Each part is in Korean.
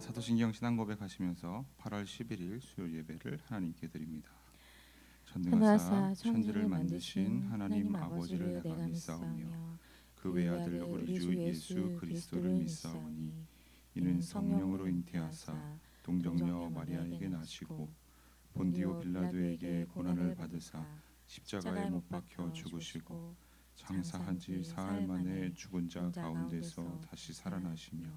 사도신경 신앙고백 하시면서 8월 11일 수요일 예배를 하나님께 드립니다. 전능하사 전능하사 천지를 만드신 하나님 아버지를 내가 믿사오며 그 외아들 우리 주 예수 그리스도를 믿사오니 이는 성령으로 잉태하사 동정녀 마리아에게 나시고 본디오 빌라도에게 고난을 받으사 십자가에 못 박혀 죽으시고 장사한 지 사흘 만에 죽은 자 가운데서 다시 살아나시며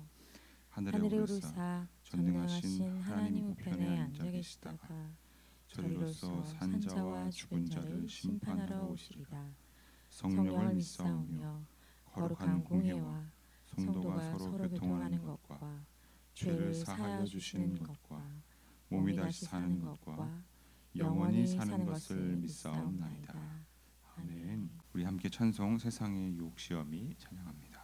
하늘에 오르사 전능하신 하나님 우편에 앉아 계시다가 저리로서 산자와 죽은 자를 심판하러 오시리라. 성령을 믿사오며 거룩한 공예와 성도가 서로 교통하는 것과 죄를 사하여 주시는 것과 몸이 다시 사는 것과 영원히 사는 것을 믿사옵나이다. 아멘. 우리 함께 찬송 세상의 유혹 시험이 찬양합니다.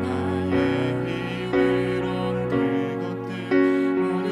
나의 힘으론 그것들 모두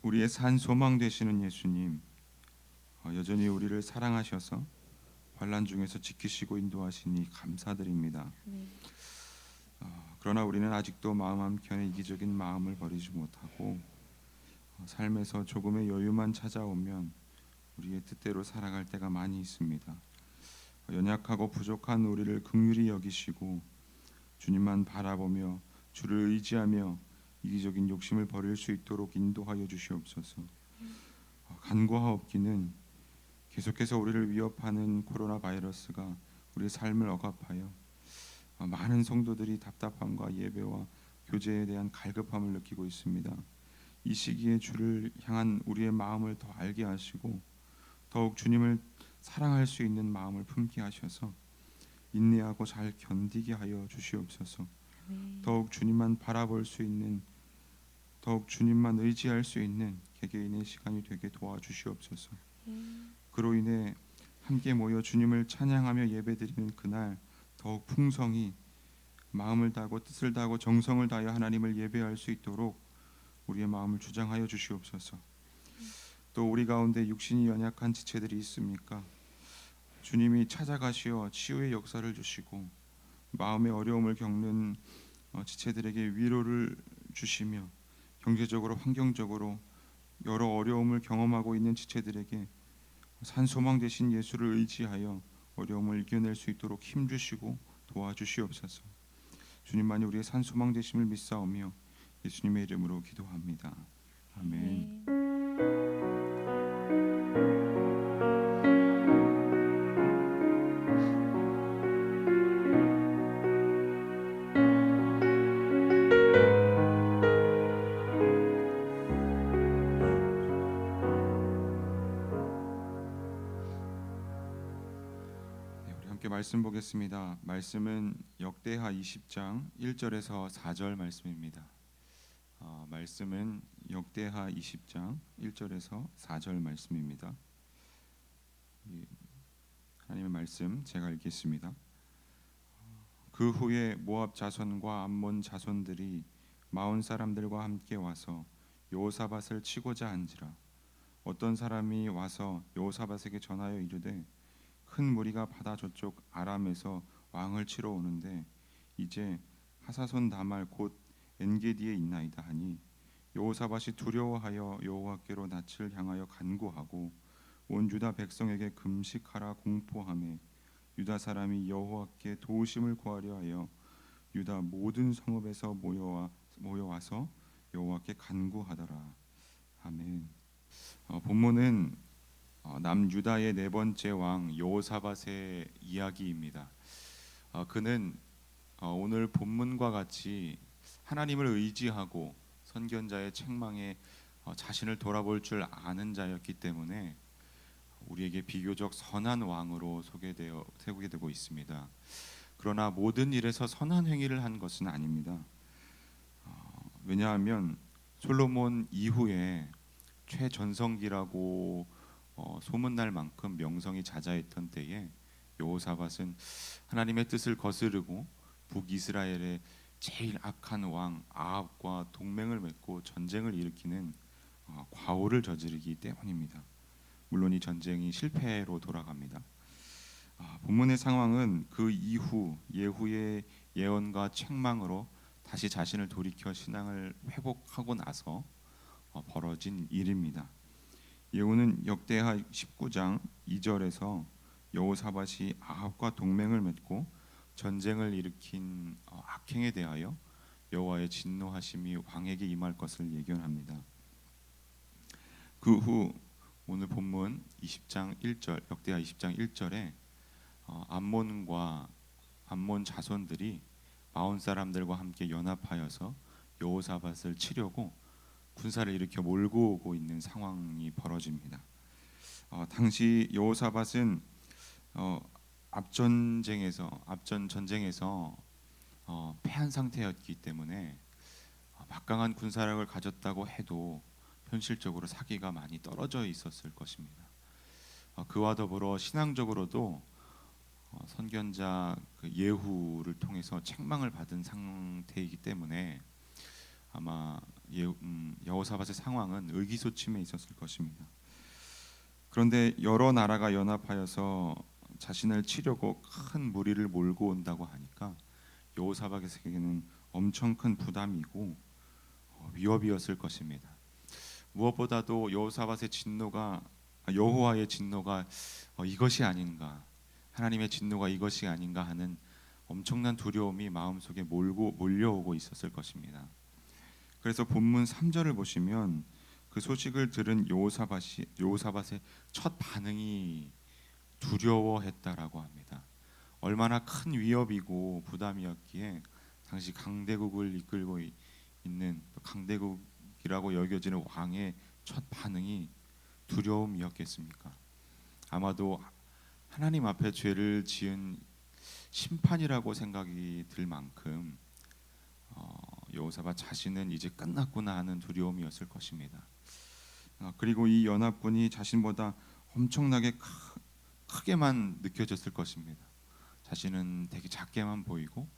우리의 산 소망 되시는 예수님, 여전히 우리를 사랑하셔서 환난 중에서 지키시고 인도하시니 감사드립니다. 그러나 우리는 아직도 마음 한켠에 이기적인 마음을 버리지 못하고 삶에서 조금의 여유만 찾아오면 우리의 뜻대로 살아갈 때가 많이 있습니다. 연약하고 부족한 우리를 긍휼히 여기시고 주님만 바라보며 주를 의지하며 이기적인 욕심을 버릴 수 있도록 인도하여 주시옵소서. 간과하옵기는 계속해서 우리를 위협하는 코로나 바이러스가 우리의 삶을 억압하여 많은 성도들이 답답함과 예배와 교제에 대한 갈급함을 느끼고 있습니다. 이 시기에 주를 향한 우리의 마음을 더 알게 하시고 더욱 주님을 사랑할 수 있는 마음을 품게 하셔서 인내하고 잘 견디게 하여 주시옵소서. 더욱 주님만 바라볼 수 있는, 더욱 주님만 의지할 수 있는 개개인의 시간이 되게 도와주시옵소서. 그로 인해 함께 모여 주님을 찬양하며 예배드리는 그날 더욱 풍성히 마음을 다하고 뜻을 다하고 정성을 다하여 하나님을 예배할 수 있도록 우리의 마음을 주장하여 주시옵소서. 또 우리 가운데 육신이 연약한 지체들이 있습니까? 주님이 찾아가시어 치유의 역사를 주시고 마음의 어려움을 겪는 지체들에게 위로를 주시며 경제적으로 환경적으로 여러 어려움을 경험하고 있는 지체들에게 산 소망 되신 예수를 의지하여 어려움을 이겨낼 수 있도록 힘 주시고 도와주시옵소서. 주님만이 우리의 산 소망 되심을 믿사오며 예수님의 이름으로 기도합니다. 아멘. 함께 말씀 보겠습니다. 말씀은 역대하 20장 1절에서 4절 말씀입니다. 말씀은 역대하 20장 1절에서 4절 말씀입니다. 하나님의 말씀 제가 읽겠습니다. 그 후에 모압 자손과 암몬 자손들이 마온 사람들과 함께 와서 여호사밧을 치고자 한지라. 어떤 사람이 와서 여호사밧에게 전하여 이르되 큰 무리가 바다 저쪽 아람에서 왕을 치러 오는데 이제 하사손 다말 곧 엔게디에 있나이다 하니 여호사밧이 두려워하여 여호와께로 낯을 향하여 간구하고 온 유다 백성에게 금식하라 공포하며 유다 사람이 여호와께 도우심을 구하려 하여 유다 모든 성읍에서 모여와서 여호와께 간구하더라. 아멘. 본문은 남유다의 네 번째 왕 여호사밧의 이야기입니다. 그는 오늘 본문과 같이 하나님을 의지하고 선견자의 책망에 자신을 돌아볼 줄 아는 자였기 때문에 우리에게 비교적 선한 왕으로 세우게 되고 있습니다. 그러나 모든 일에서 선한 행위를 한 것은 아닙니다. 왜냐하면 솔로몬 이후에 최전성기라고 소문날 만큼 명성이 자자했던 때에 여호사밧은 하나님의 뜻을 거스르고 북이스라엘의 제일 악한 왕 아합과 동맹을 맺고 전쟁을 일으키는 과오를 저지르기 때문입니다. 물론 이 전쟁이 실패로 돌아갑니다. 본문의 상황은 그 이후 예후의 예언과 책망으로 다시 자신을 돌이켜 신앙을 회복하고 나서 벌어진 일입니다. 예후는 역대하 19장 2절에서 여호사밧이 아합과 동맹을 맺고 전쟁을 일으킨 악행에 대하여 여호와의 진노하심이 왕에게 임할 것을 예견합니다. 그 후 오늘 본문 20장 1절 역대하 20장 1절에 암몬 자손들이 마온 사람들과 함께 연합하여서 여호사밧을 치려고 군사를 일으켜 몰고 오고 있는 상황이 벌어집니다. 당시 여호사밧은 앞전 전쟁에서 패한 상태였기 때문에 막강한 군사력을 가졌다고 해도 현실적으로 사기가 많이 떨어져 있었을 것입니다. 그와 더불어 신앙적으로도 선견자 예후를 통해서 책망을 받은 상태이기 때문에 아마 여호사밧의 상황은 의기소침해 있었을 것입니다. 그런데 여러 나라가 연합하여서 자신을 치려고 큰 무리를 몰고 온다고 하니까 여호사밧에게는 엄청 큰 부담이고 위협이었을 것입니다. 무엇보다도 여호와의 진노가 이것이 아닌가, 하나님의 진노가 이것이 아닌가 하는 엄청난 두려움이 마음속에 몰려오고 있었을 것입니다. 그래서 본문 3절을 보시면 그 소식을 들은 여호사밧의 첫 반응이 두려워했다라고 합니다. 얼마나 큰 위협이고 부담이었기에 당시 강대국을 이끌고 있는 강대국이라고 여겨지는 왕의 첫 반응이 두려움이었겠습니까? 아마도 하나님 앞에 죄를 지은 심판이라고 생각이 들 만큼 여호사밧 자신은 이제 끝났구나 하는 두려움이었을 것입니다. 그리고 이 연합군이 자신보다 엄청나게 크게만 느껴졌을 것입니다. 자신은 되게 작게만 보이고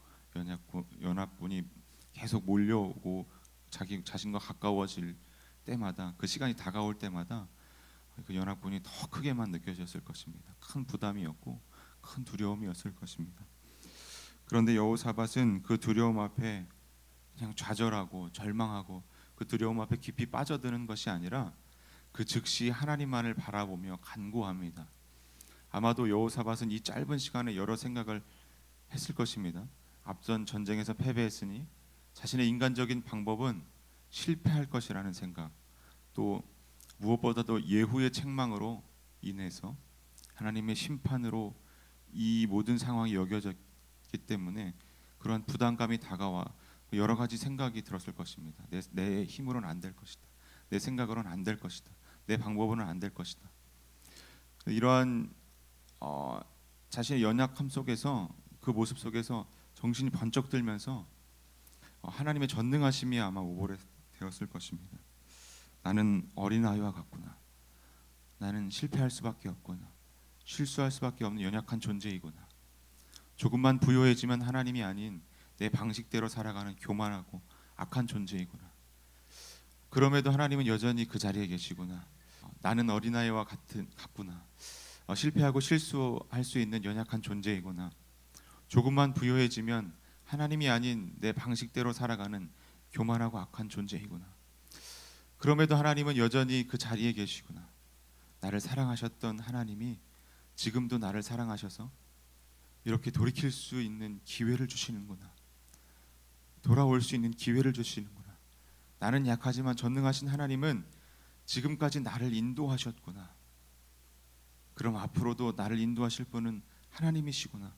연합군이 계속 몰려오고 자신과 가까워질 때마다, 그 시간이 다가올 때마다 그 연합군이 더 크게만 느껴졌을 것입니다. 큰 부담이었고 큰 두려움이었을 것입니다. 그런데 여호사밧은 그 두려움 앞에 그냥 좌절하고 절망하고 그 두려움 앞에 깊이 빠져드는 것이 아니라 그 즉시 하나님만을 바라보며 간구합니다. 아마도 여호사밧은 이 짧은 시간에 여러 생각을 했을 것입니다. 앞선 전쟁에서 패배했으니 자신의 인간적인 방법은 실패할 것이라는 생각, 또 무엇보다도 예후의 책망으로 인해서 하나님의 심판으로 이 모든 상황이 여겨졌기 때문에 그러한 부담감이 다가와 여러 가지 생각이 들었을 것입니다. 내 힘으로는 안 될 것이다. 내 생각으로는 안 될 것이다. 내 방법으로는 안 될 것이다. 이러한 자신의 연약함 속에서, 그 모습 속에서 정신이 번쩍 들면서 하나님의 전능하심이 아마 오버되었을 것입니다. 나는 어린아이와 같구나. 나는 실패할 수밖에 없구나. 실수할 수밖에 없는 연약한 존재이구나. 조금만 부요해지면 하나님이 아닌 내 방식대로 살아가는 교만하고 악한 존재이구나. 그럼에도 하나님은 여전히 그 자리에 계시구나. 나는 어린아이와 같구나. 실패하고 실수할 수 있는 연약한 존재이구나. 조금만 부요해지면 하나님이 아닌 내 방식대로 살아가는 교만하고 악한 존재이구나. 그럼에도 하나님은 여전히 그 자리에 계시구나. 나를 사랑하셨던 하나님이 지금도 나를 사랑하셔서 이렇게 돌이킬 수 있는 기회를 주시는구나. 돌아올 수 있는 기회를 주시는구나. 나는 약하지만 전능하신 하나님은 지금까지 나를 인도하셨구나. 그럼 앞으로도 나를 인도하실 분은 하나님이시구나.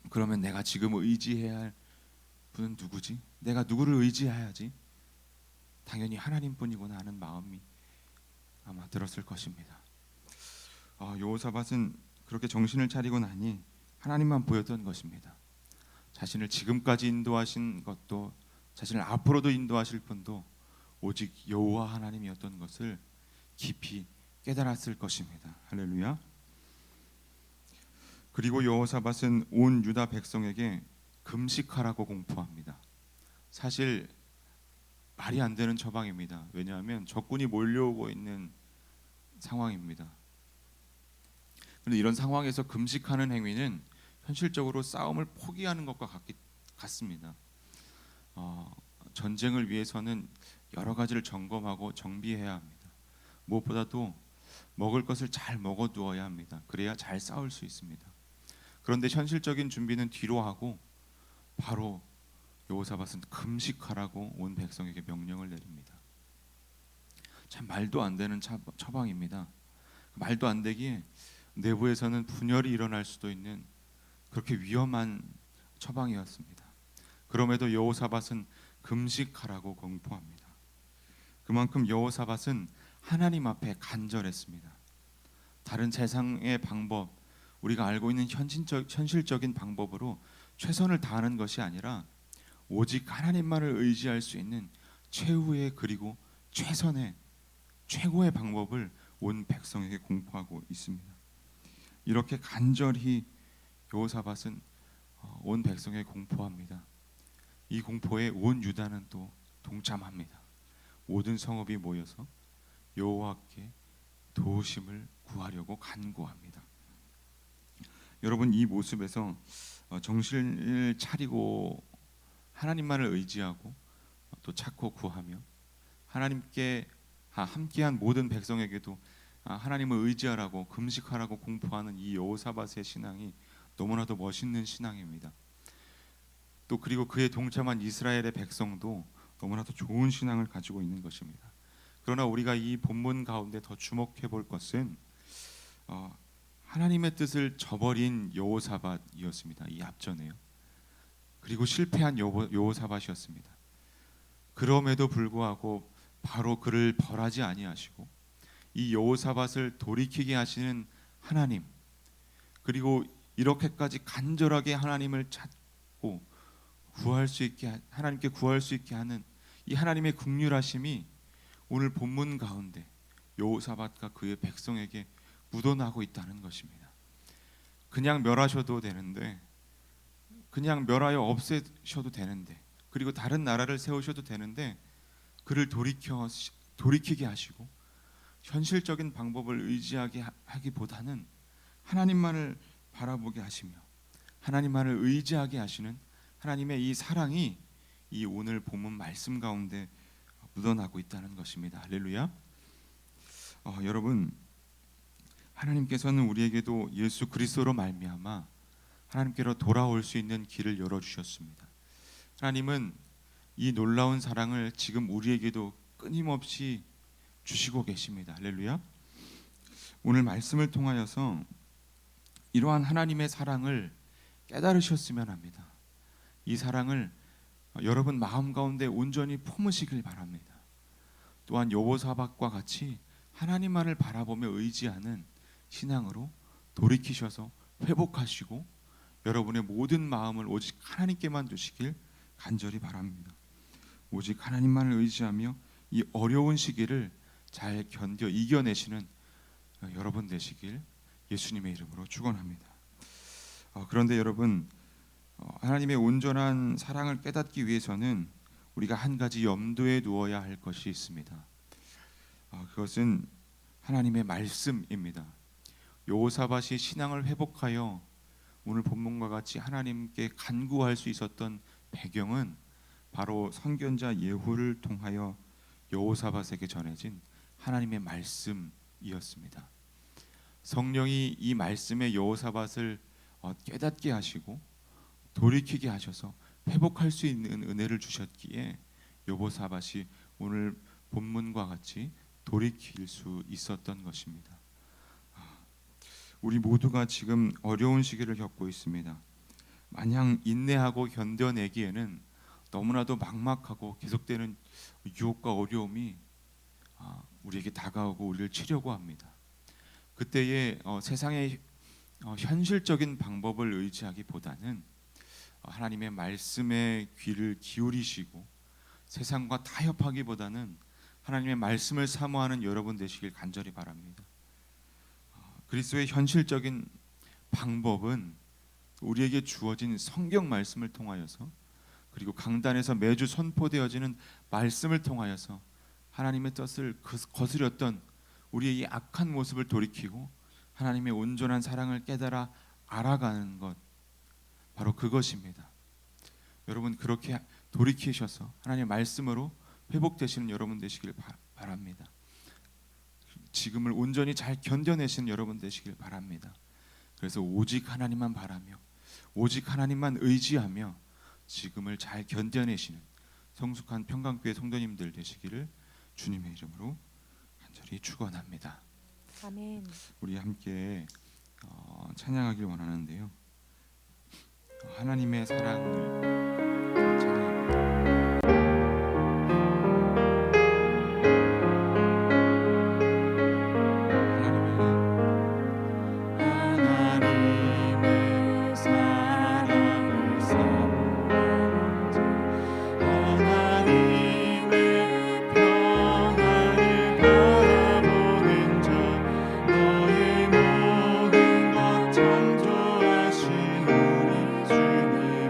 그러면 내가 지금 의지해야 할 분은 누구지? 내가 누구를 의지해야지? 당연히 하나님뿐이구나 하는 마음이 아마 들었을 것입니다. 여호사밧은 그렇게 정신을 차리고 나니 하나님만 보였던 것입니다. 자신을 지금까지 인도하신 것도, 자신을 앞으로도 인도하실 분도 오직 여호와 하나님이었던 것을 깊이 깨달았을 것입니다. 할렐루야. 그리고 여호사밧은 온 유다 백성에게 금식하라고 공포합니다. 사실 말이 안 되는 처방입니다. 왜냐하면 적군이 몰려오고 있는 상황입니다. 그런데 이런 상황에서 금식하는 행위는 현실적으로 싸움을 포기하는 것과 같습니다. 전쟁을 위해서는 여러 가지를 점검하고 정비해야 합니다. 무엇보다도 먹을 것을 잘 먹어두어야 합니다. 그래야 잘 싸울 수 있습니다. 그런데 현실적인 준비는 뒤로 하고 바로 여호사밧은 금식하라고 온 백성에게 명령을 내립니다. 참 말도 안 되는 처방입니다. 말도 안 되기에 내부에서는 분열이 일어날 수도 있는 그렇게 위험한 처방이었습니다. 그럼에도 여호사밧은 금식하라고 공포합니다. 그만큼 여호사밧은 하나님 앞에 간절했습니다. 다른 세상의 방법, 우리가 알고 있는 현실적인 방법으로 최선을 다하는 것이 아니라 오직 하나님만을 의지할 수 있는 최후의, 그리고 최선의, 최고의 방법을 온 백성에게 공포하고 있습니다. 이렇게 간절히 여호사밧은 온 백성에게 공포합니다. 이 공포에 온 유다는 또 동참합니다. 모든 성읍이 모여서 여호와께 도우심을 구하려고 간구합니다. 여러분, 이 모습에서 정신을 차리고 하나님만을 의지하고 또 찾고 구하며 하나님께 함께한 모든 백성에게도 하나님을 의지하라고 금식하라고 공포하는 이 여호사밧의 신앙이 너무나도 멋있는 신앙입니다. 또 그리고 그에 동참한 이스라엘의 백성도 너무나도 좋은 신앙을 가지고 있는 것입니다. 그러나 우리가 이 본문 가운데 더 주목해 볼 것은 하나님의 뜻을 저버린 여호사밧이었습니다. 이 앞전에요. 그리고 실패한 여호사밧이었습니다. 그럼에도 불구하고 바로 그를 벌하지 아니하시고 이 여호사밧을 돌이키게 하시는 하나님, 그리고 이렇게까지 간절하게 하나님을 찾고 하나님께 구할 수 있게 하는 이 하나님의 긍휼하심이 오늘 본문 가운데 여호사밧과 그의 백성에게 묻어나고 있다는 것입니다. 그냥 멸하셔도 되는데, 그냥 멸하여 없애셔도 되는데, 그리고 다른 나라를 세우셔도 되는데 그를 돌이키게 하시고 현실적인 방법을 의지하게 하기보다는 하나님만을 바라보게 하시며 하나님만을 의지하게 하시는 하나님의 이 사랑이 이 오늘 본문 말씀 가운데 묻어나고 있다는 것입니다. 할렐루야. 여러분, 하나님께서는 우리에게도 예수 그리스도로 말미암아 하나님께로 돌아올 수 있는 길을 열어주셨습니다. 하나님은 이 놀라운 사랑을 지금 우리에게도 끊임없이 주시고 계십니다. 할렐루야. 오늘 말씀을 통하여서 이러한 하나님의 사랑을 깨달으셨으면 합니다. 이 사랑을 여러분 마음 가운데 온전히 품으시길 바랍니다. 또한 여호사밧과 같이 하나님만을 바라보며 의지하는 신앙으로 돌이키셔서 회복하시고 여러분의 모든 마음을 오직 하나님께만 두시길 간절히 바랍니다. 오직 하나님만을 의지하며 이 어려운 시기를 잘 견뎌 이겨내시는 여러분 되시길 예수님의 이름으로 축원합니다. 그런데 여러분, 하나님의 온전한 사랑을 깨닫기 위해서는 우리가 한 가지 염두에 두어야 할 것이 있습니다. 그것은 하나님의 말씀입니다. 여호사밧이 신앙을 회복하여 오늘 본문과 같이 하나님께 간구할 수 있었던 배경은 바로 선견자 예후를 통하여 여호사밧에게 전해진 하나님의 말씀이었습니다. 성령이 이 말씀의 여호사밧을 깨닫게 하시고 돌이키게 하셔서 회복할 수 있는 은혜를 주셨기에 여호사밧이 오늘 본문과 같이 돌이킬 수 있었던 것입니다. 우리 모두가 지금 어려운 시기를 겪고 있습니다. 마냥 인내하고 견뎌내기에는 너무나도 막막하고 계속되는 유혹과 어려움이 우리에게 다가오고 우리를 치려고 합니다. 그때에 세상의 현실적인 방법을 의지하기보다는 하나님의 말씀에 귀를 기울이시고 세상과 타협하기보다는 하나님의 말씀을 사모하는 여러분 되시길 간절히 바랍니다. 그리스도의 현실적인 방법은 우리에게 주어진 성경 말씀을 통하여서, 그리고 강단에서 매주 선포되어지는 말씀을 통하여서 하나님의 뜻을 거스렸던 우리의 이 악한 모습을 돌이키고 하나님의 온전한 사랑을 깨달아 알아가는 것, 바로 그것입니다. 여러분, 그렇게 돌이키셔서 하나님의 말씀으로 회복되시는 여러분 되시길 바랍니다. 지금을 온전히 잘 견뎌내시는 여러분 되시길 바랍니다. 그래서 오직 하나님만 바라며 오직 하나님만 의지하며 지금을 잘 견뎌내시는 성숙한 평강교회 성도님들 되시기를 주님의 이름으로 간절히 축원합니다. 아멘. 우리 함께 찬양하길 원하는데요. 하나님의 사랑을 찬양합니다. 창조하신 우리 주님이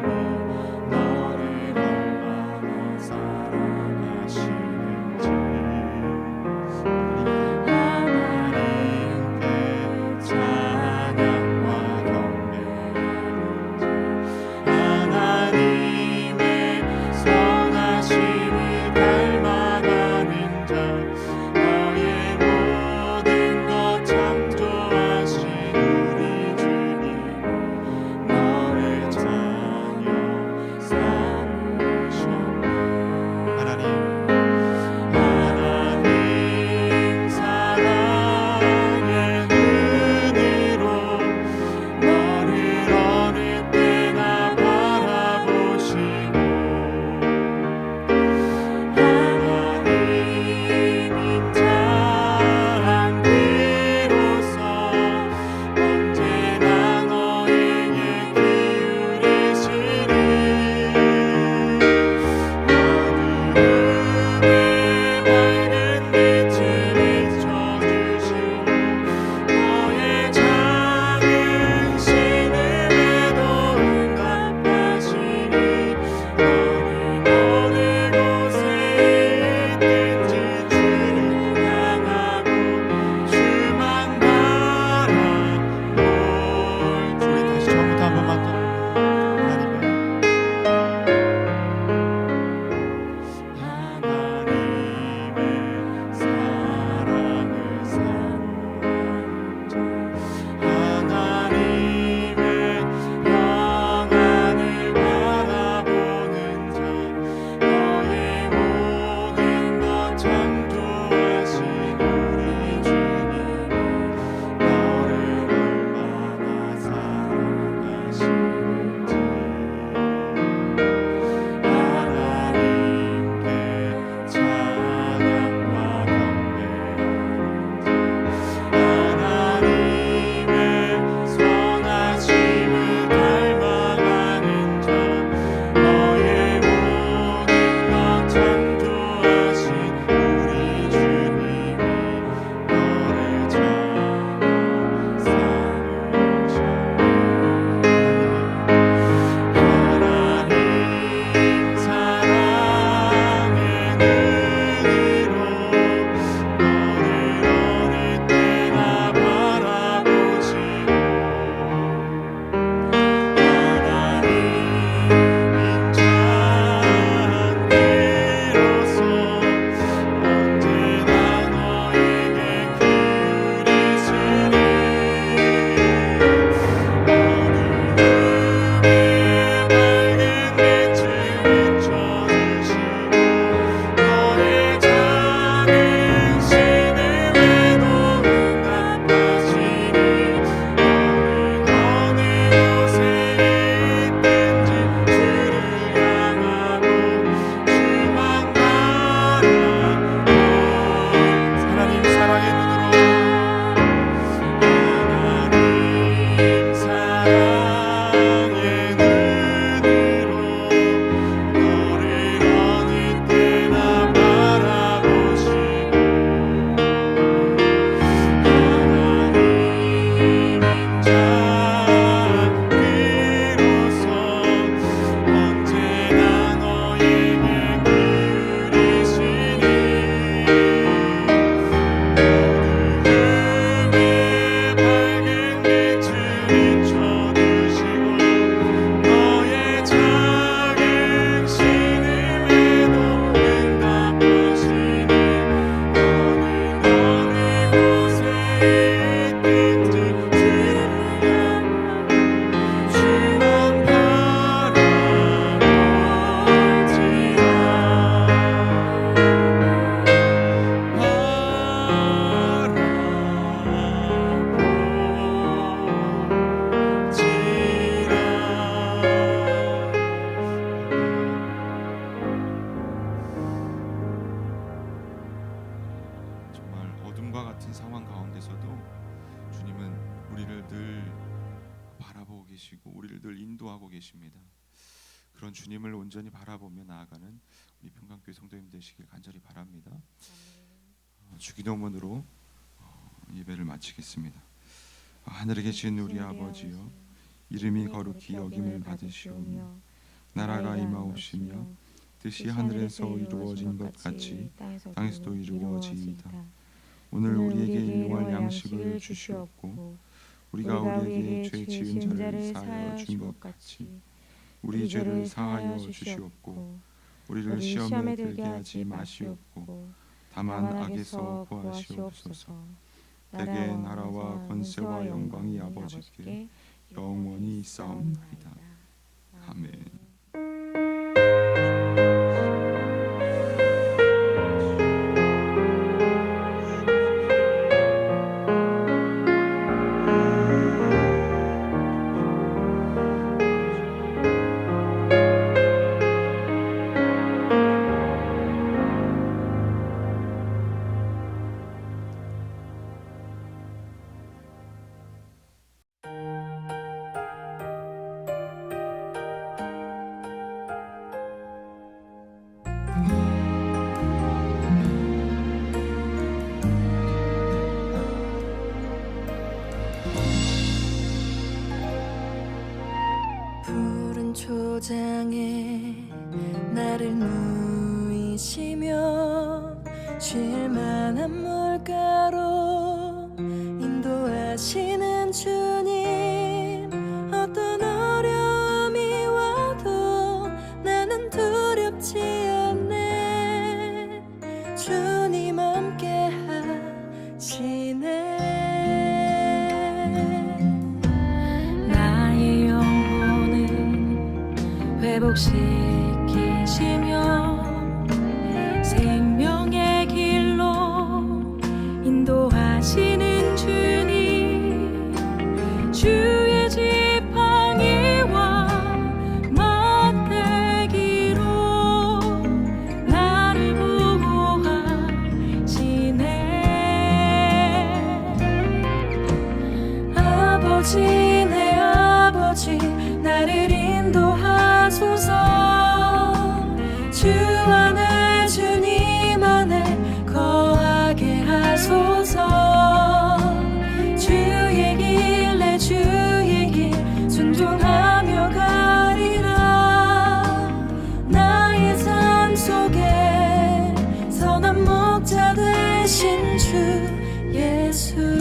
계십니다. 그런 주님을 온전히 바라보며 나아가는 우리 평강교회 성도님 되시길 간절히 바랍니다. 주기도문으로 예배를 마치겠습니다. 하늘에 계신 우리 아버지여, 이름이 거룩히 여김을 받으시오며 나라가 임하옵시며 뜻이 하늘에서 이루어진 것 같이 땅에서도 이루어지이다. 오늘 우리에게 일용할 양식을 주시옵고 우리가 우리에게 죄 지은 자를 사하여 준 것 같이 우리 죄를 사하여 주시옵고 우리를 시험에 들게 하지 마시옵고 다만 악에서 구하시옵소서. 대개 나라와 권세와 영광이 아버지께 영원히 있사옵나이다. 아멘. 푸른 초장에 나를 누이시며 쉴만한 물가로 인도하시는 주님, 어떤 어려움이 와도 나는 두렵지 않네. 주님 함께 하시네. 나의 영혼을 회복시키시며 생명의 길로 인도하시는 주님, 주의 지팡이와 막대기로 나를 보호하시네. 아버지, 내 아버지, 나를 인도하소서. 주 안에, 주님 안에 거하게 하소서. 주의 길, 내 주의 길 순종하며 가리라. 나의 삶 속에 선한 목자 되신 주 예수.